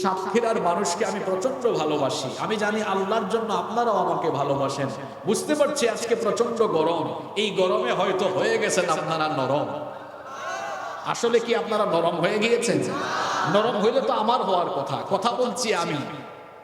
সাতক্ষীরার মানুষকে আমি প্রচন্ড ভালোবাসি। আমি জানি আল্লাহর জন্য আপনারাও আমাকে ভালোবাসেন। বুঝতে পারছি আজকে প্রচন্ড গরম, এই গরমে হয়তো হয়ে গেছেন আপনারা নরম। আসলে কি আপনারা নরম হয়ে গিয়েছেন? নরম হইলে তো আমার হওয়ার কথা, কথা বলছি আমি,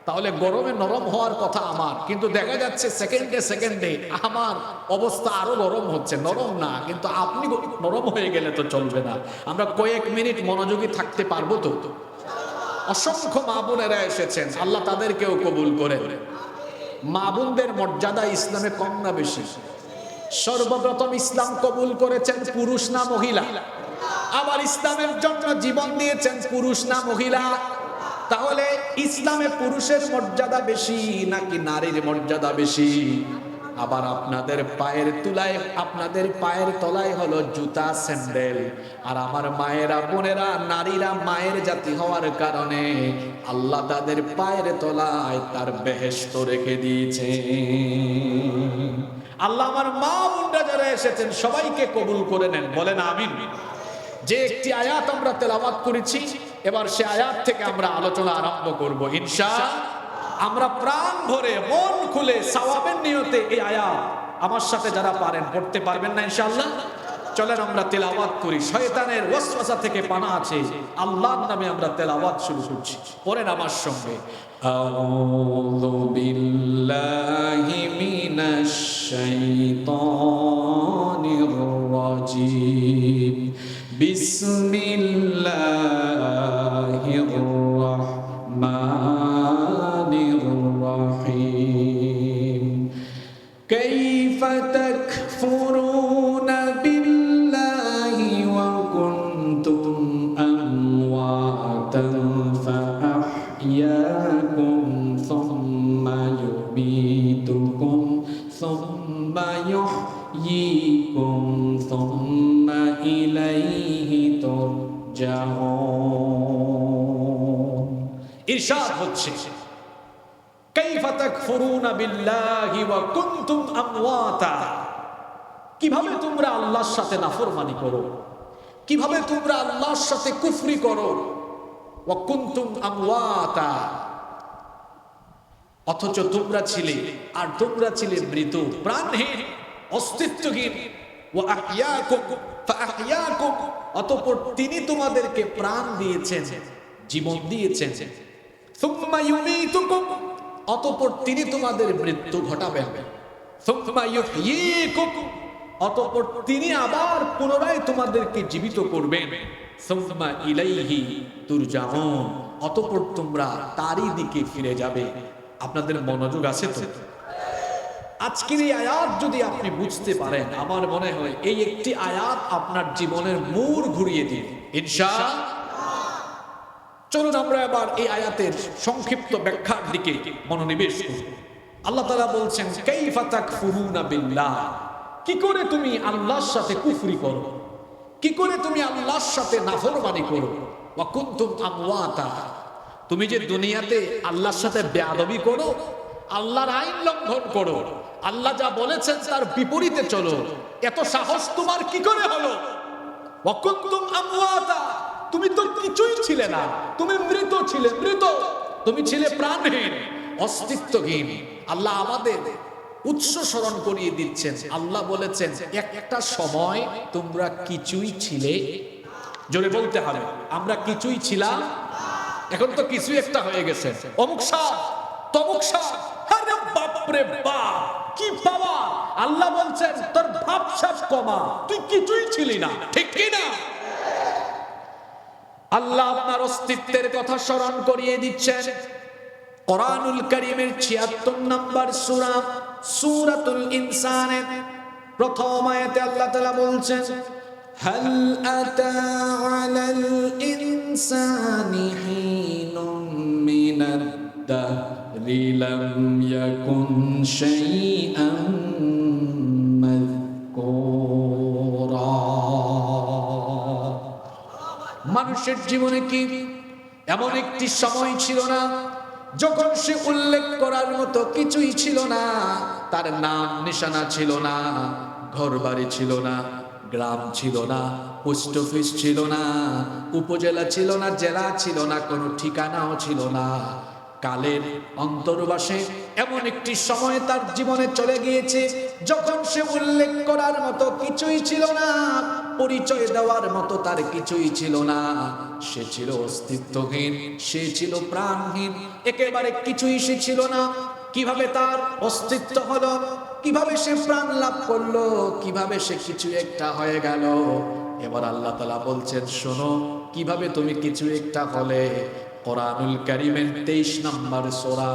তাহলে গরমে নরম হওয়ার কথা আমার, কিন্তু দেখা যাচ্ছে সেকেন্ডে সেকেন্ডে আমার অবস্থা আরো গরম হচ্ছে। নরম না, কিন্তু আপনি নরম হয়ে গেলে তো চলবে না। আমরা কয়েক মিনিট মনোযোগী থাকতে পারবো তো? অসংখ্য মা বোনেরা এসেছেন, আল্লাহ তাদেরকেও কবুল করে। মা বোনদের মর্যাদা ইসলামে কম না বেশি? সর্বপ্রথম ইসলাম কবুল করেছেন পুরুষ না মহিলা? আবার ইসলামের জন্য জীবন দিয়েছেন পুরুষ না মহিলা? তাহলে ইসলামে পুরুষের মর্যাদা বেশি নাকি নারীর মর্যাদা বেশি? আবার আপনাদের পায়ের তলায় হলো জুতা স্যান্ডেল, আর আমার মায়েরা বোনেরা নারীরা মায়ের জাতি হওয়ার কারণে আল্লাহ তাদের পায়ের তলায় তার বেহেশত রেখে দিয়েছে। আল্লাহ আমার মা বোনরা যারা এসেছেন সবাইকে কবুল করে নেন, বলেন আমিন। যে একটি আয়াত আমরা তেলাওয়াত করেছি, এবার সে আয়াত থেকে আমরা আলোচনা আরম্ভ করব ইনশাআল্লাহ। আমরা প্রাণ ভরে মন খুলে সওয়াবের নিয়তে এই আয়াত আমার সাথে যারা পারেন পড়তে পারবেন না ইনশাআল্লাহ? চলেন আমরা তেলাওয়াত করি। শয়তানের ওয়াসওয়াসা থেকে পানা আছে, আল্লাহর নামে আমরা তেলাওয়াত শুরু করছি। পড়েন আমার সঙ্গে, আউযু বিল্লাহি মিনাশ শাইতানির রাজীম, বিসমিল্লাহির রাহমানির রাহিম। কাইফা তাকফুরুনা বিল্লাহি ওয়া কুনতুম আমওয়াতান ফাআহইয়াকুম সুম্মা ইউমীতুকুম সুম্মা ইহয়ীকুম সুম্মা ইলাইহি তুরজাউন। ইরশাদ হচ্ছে, কাইফা তাকফুরুনা বিল্লাহি ওয়া কুনতুম আমওয়াতা, কিভাবে তোমরা আল্লাহর সাথে নাফরমানি করো, কিভাবে তোমরা আল্লাহর সাথে কুফরি করো। ওয়া কুনতুম আমওয়াতা, অথচ তোমরা ছিলে, আর তোমরা ছিলে মৃত, প্রাণহীন, অস্তিত্বহীন। ওয়া আহইয়াকুম ফাআহইয়াকুম, অতঃপর তিনি তোমাদেরকে প্রাণ দিয়েছেন, জীবন দিয়েছেন। সুম্মা ইউমীতুকুম, অতঃপর তিনি তোমাদের মৃত্যু ঘটাবেন। সুম্মা ইহয়ীকুম, অতঃপর তিনি আবার পুনরায় তোমাদেরকে জীবিত করবেন। সুম্মা ইলাইহি তুরজাউন, অতঃপর তোমরা তারই দিকে ফিরে যাবে। আপনাদের মনোযোগ আছে তো? আজকের এই আয়াত যদি আপনি বুঝতে পারেন, আমার মনে হয় এই একটি আয়াত আপনার জীবনের মোড় ঘুরিয়ে দিন ইনশাআল্লাহ। চলুন আমরা এবার এই আয়াতের সংক্ষিপ্ত ব্যাখ্যার দিকে মনোনিবেশ করি। আল্লাহ তাআলা বলছেন, কাইফা তাকফুরুনা বিল্লাহ, কি করে তুমি আল্লাহর সাথে কুফরি করো, কি করে তুমি আল্লাহর সাথে নাফরমানি করো। ওয়া কুনতুম আমওয়াতা, তুমি যে দুনিয়াতে আল্লাহর সাথে বেয়াদবি করো, আল্লাহর আইন লঙ্ঘন করো, আল্লাহ যা বলেছেন তার বিপরীতে চলো, এত সাহস তোমার কি করে হলো? ওয়া কুনতুম আমওয়াতা, তুমি তো কিছুই ছিলে না, তুমি মৃত ছিলে, মৃত, তুমি ছিলে প্রাণহীন, অস্তিত্বহীন। আল্লাহ আমাদের উৎস স্মরণ করিয়ে দিচ্ছেন। আল্লাহ বলেছেন একটা সময় তোমরা কিছুই ছিলে। জোরে বলতে হবে, আমরা কিছুই ছিলাম, এখন তো কিছুই একটা হয়ে গেছে। অমুক সাপ তমুক সাপ, আরে বাপ রে বাপ, কি পাওয়া! আল্লাহ বলছেন তোর ভাব সাপ কমা, তুই কিছুই ছিলি না, ঠিক কি না? আল্লাহ আপনার অস্তিত্বের কথা স্মরণ করিয়ে দিচ্ছেন। কোরআনুল কারীমের ৭৬ নম্বর সূরা সূরাতুল ইনসানের প্রথম আয়াতে আল্লাহ তাআলা বলছেন, হাল আতা আলাল ইনসানি হিনুম মিনাদ দাহরি লাম ইয়াকুন শাইআন মাযকুরা। মানুষের জীবনে কি এমন একটি সময় ছিল না যখন সে উল্লেখ করার মতো কিছুই ছিল না? তার নাম নিশানা ছিল না, ঘর বাড়ি ছিল না, গ্রাম ছিল না, পোস্ট অফিস ছিল না, উপজেলা ছিল না, জেলা ছিল না, কোনো ঠিকানাও ছিল না। কালের অন্তর্বাসে এমন একটি সময় তার জীবনে চলে গিয়েছে যখন সে উল্লেখ করার মতো কিছুই ছিল না, পরিচয় দেওয়ার মতো তার কিছুই ছিল না। সে ছিল অস্তিত্বহীন, সে ছিল প্রাণহীন, একেবারে কিছুই সে ছিল না। কিভাবে তার অস্তিত্ব হলো, কিভাবে সে প্রাণ লাভ করলো, কিভাবে সে কিছু একটা হয়ে গেল? এবার আল্লাহ তাআলা বলছেন, শোনো কিভাবে তুমি কিছু একটা হলে। কোরআনুল কারীমের 23 নম্বর সূরা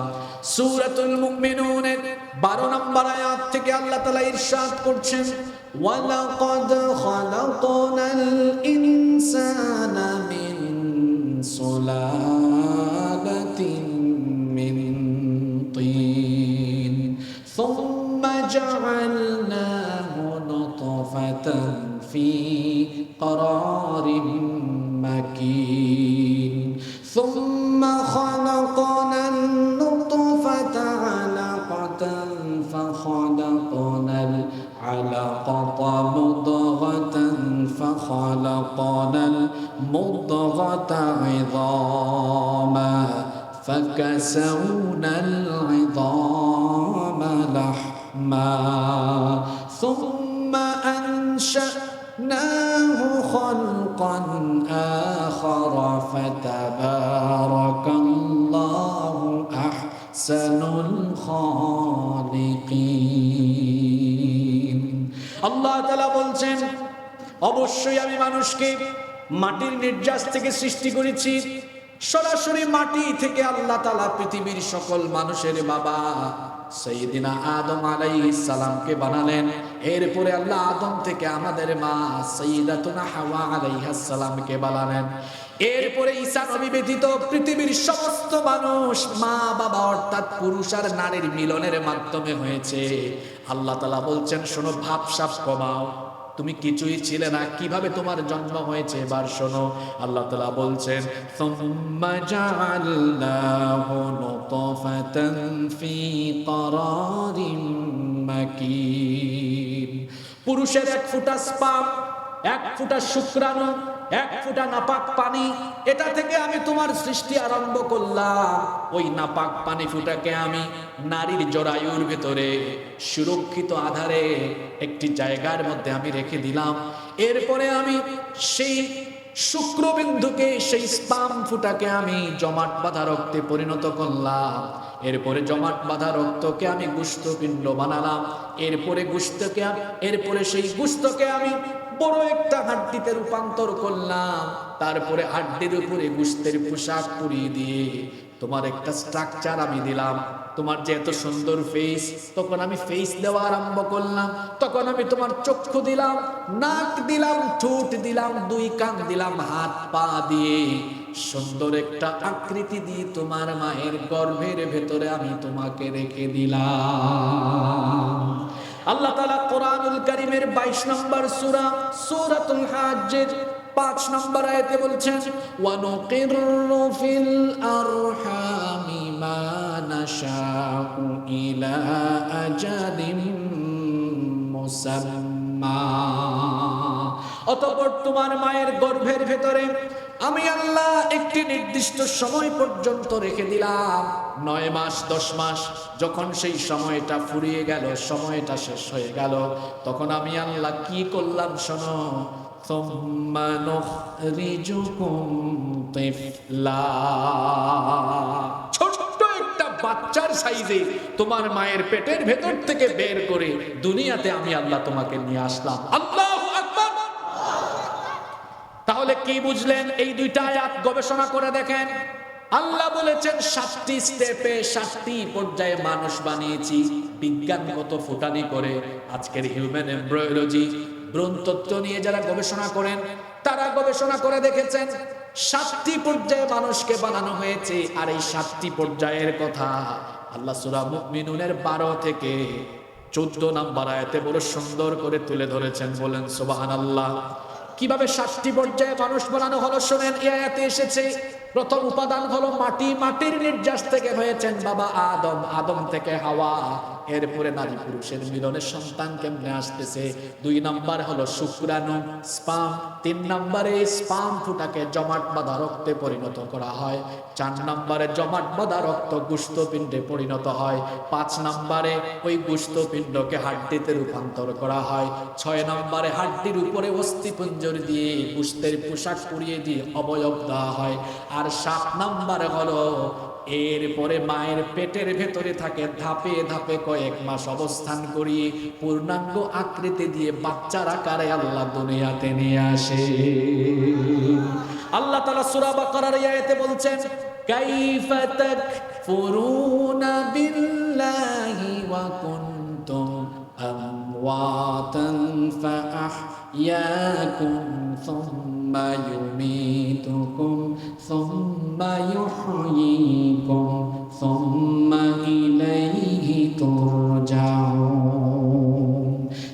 সূরাতুল মুমিনুনের 12 নম্বর আয়াত থেকে আল্লাহ তাআলা ইরশাদ করছেন, ওয়ালাকাদ খালাকনাল ইনসানা মিন সুলালাতিন মিন তিন সুম্মা জাআলনাহু নুতফাতান ফি ক্বরারিন মাকিন ثم خلقنا النطفة علقة فخلقنا العلقة مضغة فخلقنا المضغة عظاما فكسونا العظام لحما ثم أنشأناه خلقا آخر فتبارك الله أحسن الخالقين। আল্লাহ তাআলা বলছেন, অবশ্যই আমি মানুষকে মাটির নির্যাস থেকে সৃষ্টি করেছি। সরাসরি মাটি থেকে আল্লাহ তাআলা পৃথিবীর সকল মানুষের বাবা সাইয়্যিদিনা আদম আলাইহিস সালামকে বানালেন। এরপরে আল্লাহ আদম থেকে আমাদের মা সাইয়্যিদাতুনা হাওয়া আলাইহাস সালামকে বানালেন। এরপরে ঈসা নবী ব্যতীত পৃথিবীর সমস্ত মানুষ মা বাবা অর্থাৎ পুরুষ আর নারীর মিলনের মাধ্যমে হয়েছে। আল্লাহ তাআলা বলছেন, শোনো ভাবসাব কমাও, তুমি কিছুই ছিলে না, কিভাবে তোমার জন্ম হয়েছে এবার শোনো। আল্লাহ তাআলা বলছেন, সুম্মা জাআলনাহু নুতফাতান ফি ক্বরারিন মাকিন। পুরুষের এক ফোঁটা স্পাম, এক ফোঁটা শুক্রাণু, এক ফোঁটা নাপাক পানি, এটা থেকে আমি তোমার সৃষ্টি আরম্ভ করলাম। ওই নাপাক পানি ফোঁটাকে আমি নারীর জরায়ুর ভেতরে সুরক্ষিত আধারে একটি জায়গার মধ্যে আমি রেখে দিলাম। এরপরে আমি সেই শুক্রবিন্দুকে, সেই স্পাম ফোঁটাকে আমি জমাট বাঁধা রক্তে পরিণত করলাম। এরপরে জমাট বাঁধা রক্তকে আমি গোশতপিণ্ড বানালাম। এরপরে সেই গোশতকে আমি বড় একটা হাড্ডিতে রূপান্তর করলাম। তারপরে হাড্ডির উপরে গোশতের পোশাক পরিয়ে দিয়ে তোমার একটা স্ট্রাকচার আমি দিলাম। তোমার যে এত সুন্দর ফেস, তখন আমি ফেস দেওয়া আরম্ভ করলাম। তখন আমি তোমার চক্ষু দিলাম, নাক দিলাম, ঠোঁট দিলাম, দুই কান দিলাম, হাত পা দিয়ে সুন্দর একটা আকৃতি দিয়ে তোমার মায়ের গর্ভের ভেতরে আমি তোমাকে রেখে দিলাম। আল্লাহ তাআলা কোরআনুল কারীমের 22 নম্বর সূরা সূরাতুল হাজ্জের 5 নম্বর আয়াতে বলছেন, ওয়া নুকিররু ফিল আরহামি মা নাশাউ ইলা আজালিন মুসাম্মা। অতঃপর তোমার মায়ের গর্ভের ভেতরে আমি আল্লাহ একটি নির্দিষ্ট সময় পর্যন্ত রেখে দিলাম, 9 মাস 10 মাস। যখন সেই সময়টা ফুরিয়ে গেল, সময়টা শেষ হয়ে গেল, তখন আমি আল্লাহ কি করলাম শোনো, সুম্মা নুখরিজুকুম তিফলা, ছোট্ট একটা বাচ্চার সাইজে তোমার মায়ের পেটের ভেতর থেকে বের করে দুনিয়াতে আমি আল্লাহ তোমাকে নিয়ে আসলাম। আল্লাহু আকবার। তাহলে কি বুঝলেন? এই দুইটা আয়াত গবেষণা করে দেখেন। আল্লাহ বলেছেন 7টি স্টেপে 7টি পর্যায়ে মানুষ বানিয়েছি। বিজ্ঞানগত ফুটানি করে আজকের হিউম্যান এমব্রায়োলজি, ভ্রূণতত্ত্ব নিয়ে যারা গবেষণা করেন, তারা গবেষণা করে দেখেছেন 7টি পর্যায়ে মানুষকে বানানো হয়েছে। আর এই 7টি পর্যায়ের কথা আল্লাহ সূরা মুমিনুনের 12 থেকে 14 নম্বর আয়াতে বড় সুন্দর করে তুলে ধরেছেন। বলেন সুবহানাল্লাহ। কিভাবে 7টি পর্যায়ে মানুষ বানানো হলো শোনেন। এই আয়াতে এসেছে প্রথম উপাদান হলো মাটি। মাটির নির্যাস থেকে হয়েছেন বাবা আদম, আদম থেকে হাওয়া, এরপরে নারী পুরুষের মিলনের সন্তান কেমনে আসতেছে। 2 নাম্বার হলো শুক্রাণু, স্পাম। 3 নাম্বারে স্পাম ফুটাকে জমাট বাঁধা রক্তে পরিণত করা হয়। 4 নাম্বারে জমাট বাঁধা রক্ত গোশতপিণ্ডে পরিণত হয়। 5 নাম্বারে ওই গোশতপিণ্ডকে হাড্ডিতে রূপান্তর করা হয়। 6 নাম্বারে হাড্ডির উপরে অস্থিপঞ্জর দিয়ে গোশতের পোশাক পরিয়ে দিয়ে অবয়ব দেওয়া হয়। আর 7 নাম্বারে হলো এরপরে মায়ের পেটের ভেতরে থাকে ধাপে ধাপে কয়েক মাস অবস্থান করিয়ে পূর্ণাঙ্গ আকৃতি দিয়ে বাচ্চার আকারে আল্লাহ দুনিয়াতে নিয়ে আসে। আল্লাহ তাআলা সূরা বাকারার আয়াতে বলছেন, কাইফা তাকফুরুনা বিল্লাহি ওয়া কুনতুম আমওয়াতান ফাআহইয়াকুম সুম্মা ইউমীতুকুম সুম্মা ইউহয়ীকুম সুম্মা ইলাইহি তুরজাউন।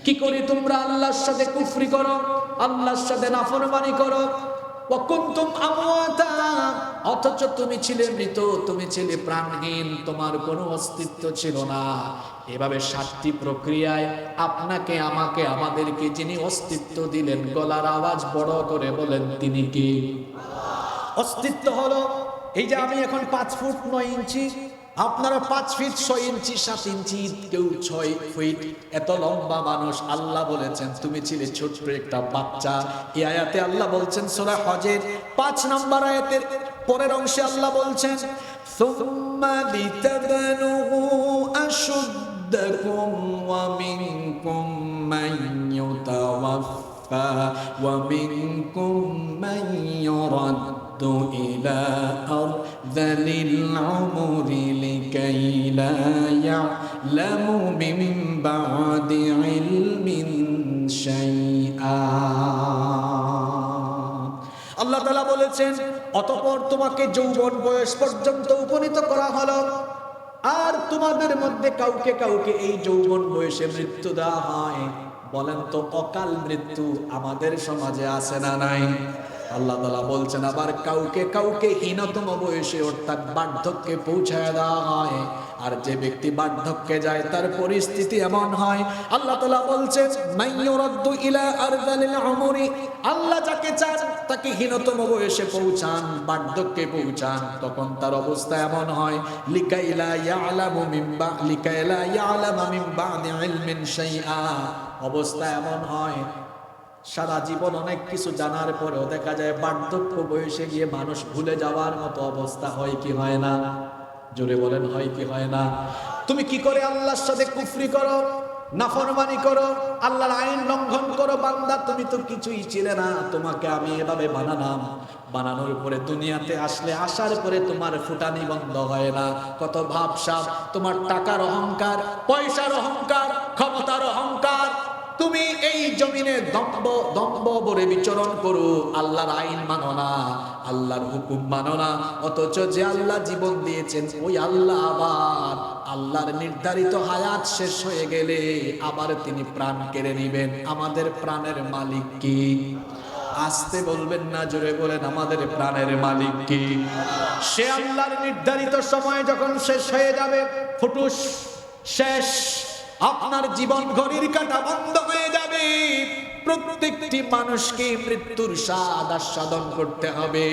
কি করে তোমরা আল্লাহর সাথে কুফরি করো, আল্লাহর সাথে নাফরমানি করো। ওয়া কুনতুম আমওয়াতা, অথচ তুমি ছিলে মৃত, তুমি ছিলে প্রাণহীন, তোমার কোনো অস্তিত্ব ছিল না। এভাবে 7টি প্রক্রিয়ায় আপনাকে আমাকে আমাদেরকে যিনি অস্তিত্ব দিলেন, গলার আওয়াজ বড় করে বলেন তিনি কি? অস্তিত্ব হলো এই যে আমি এখন 5 ফুট 9 ইঞ্চি, আপনারা 5 ফিট 6 ইঞ্চি 7 ইঞ্চি, কেউ 6 ফিট, এত লম্বা মানুষ। আল্লাহ বলেছেন তুমি ছিলে ছোট্ট একটা বাচ্চা। এই আয়াতে আল্লাহ বলছেন সূরা হজের 5 নম্বর আয়াতের পরের অংশে আল্লাহ বলছেন, সুম্মা লিতাবলুগু আশুদ্দাকুম ওয়া মিনকুম মান ইউতাওয়াফা ওয়া মিনকুম মান ইউরাদ্দু ইলা আরযালিল উমরি লিকাই লা ইয়ালামু মিন বা'দি ইলমিন শাইআ। আল্লাহ তাআলা বলেছেন অতঃপর তোমাকে যৌবন বয়স পর্যন্ত উপনীত করা হলো, আর তোমাদের মধ্যে কাউকে কাউকে এই যৌবন বয়সে মৃত্যু দেওয়া হয়। বলেন তো অকাল মৃত্যু আমাদের সমাজে আছে না নাই? আল্লাহ তাআলা বলছেন আবার কাউকে কাউকে হীনতম বয়সে অর্থাৎ বার্ধক্যে পৌঁছায় দেওয়া হয়। আর যে ব্যক্তি বার্ধক্যে যায় তার পরিস্থিতি এমন হয়, আল্লাহ তাআলা বলছেন মাইয়ুরাদ্দু ইলা আরযালিল উমরি, আল্লাহ যাকে চান তাকে হীনতম বয়সে পৌঁছান, বার্ধক্যে পৌঁছান, তখন তার অবস্থা এমন হয় লিকাইলা ইয়ালামু মিন বা'দি ইলমিন শাইআ, অবস্থা এমন হয় সারা জীবন অনেক কিছু জানার পরেও দেখা যায় বার্ধক্য বয়সে গিয়ে মানুষ ভুলে যাওয়ার মতো অবস্থা হয় কি হয় না? জোরে বলেন হয় কি হয় না? তুমি কি করে আল্লাহর সাথে কুফরি করো, নাফরমানি করো, আল্লাহর আইন লঙ্ঘন করো। বান্দা তুমি তো কিছুই ছিলে না, তোমাকে আমি এভাবে বানালাম, বানানোর পরে দুনিয়াতে আসলে আসার পরে তোমার ফুটানি বন্ধ হয় না। কত ভাবসাব, তোমার টাকার অহংকার, পয়সার অহংকার, ক্ষমতার অহংকার, তুমি এই জমিনে দম্ভ ভরে বিচরণ করো, আল্লাহর আইন মানো না, আল্লাহর হুকুম মানো না। অথচ যে আল্লাহ জীবন দিয়েছেন ওই আল্লাহ আবার আল্লাহর নির্ধারিত হায়াত শেষ হয়ে গেলে আবার তিনি প্রাণ কেড়ে নেবেন। আমাদের প্রাণের মালিক কি? আসতে বলবেন না, জোরে বলেন আমাদের প্রাণের মালিক কি? সে আল্লাহর নির্ধারিত সময় যখন শেষ হয়ে যাবে, ফুটুস শেষ, আপনার জীবন ঘড়ির কাঁটা বন্ধ হয়ে যাবে। প্রত্যেকটি মানুষকে মৃত্যুর স্বাদ আস্বাদন করতে হবে।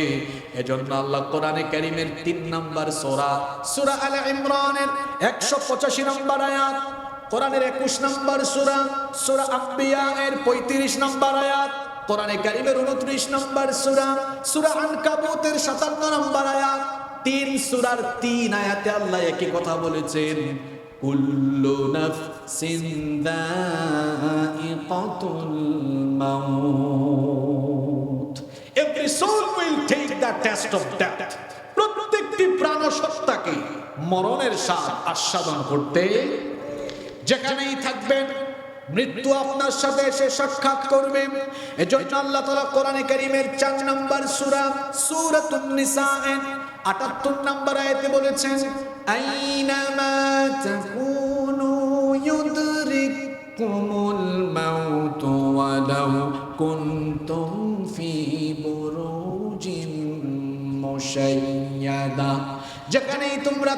এজন্য আল্লাহ কোরআনে কারীমের 3 নম্বর সূরা আলে ইমরানের 185 নম্বর আয়াত, কোরআনের 21 নম্বর সূরা আম্বিয়া এর 35 নম্বর আয়াত, কোরআনে কারীমের 29 নম্বর সূরা আনকাবুতের 57 নম্বর আয়াত, 3 সূরার 3 আয়াতে আল্লাহ একই কথা বলেছেন, কুল্লু নাফসিন যায়িকাতুল মাউত, every soul will take the test of death, প্রত্যেকটি প্রাণসত্তাকে মরণের স্বাদ আস্বাদন করতে যেখানেই থাকবেন মৃত্যু আপনার সাথে এসে সাক্ষাৎ করবে। এজন্য আল্লাহ তাআলা কোরআনে কারীমের 4 নম্বর সূরাতুন নিসা এর 78 নম্বর আয়াতে বলেছেন, আইনামা তাকুনু ইউদরিকুমুল মাউত ওয়ালাউ কুনতুম ফি বুরুজিন মুশাইয়াদা, যেখানেই তোমরা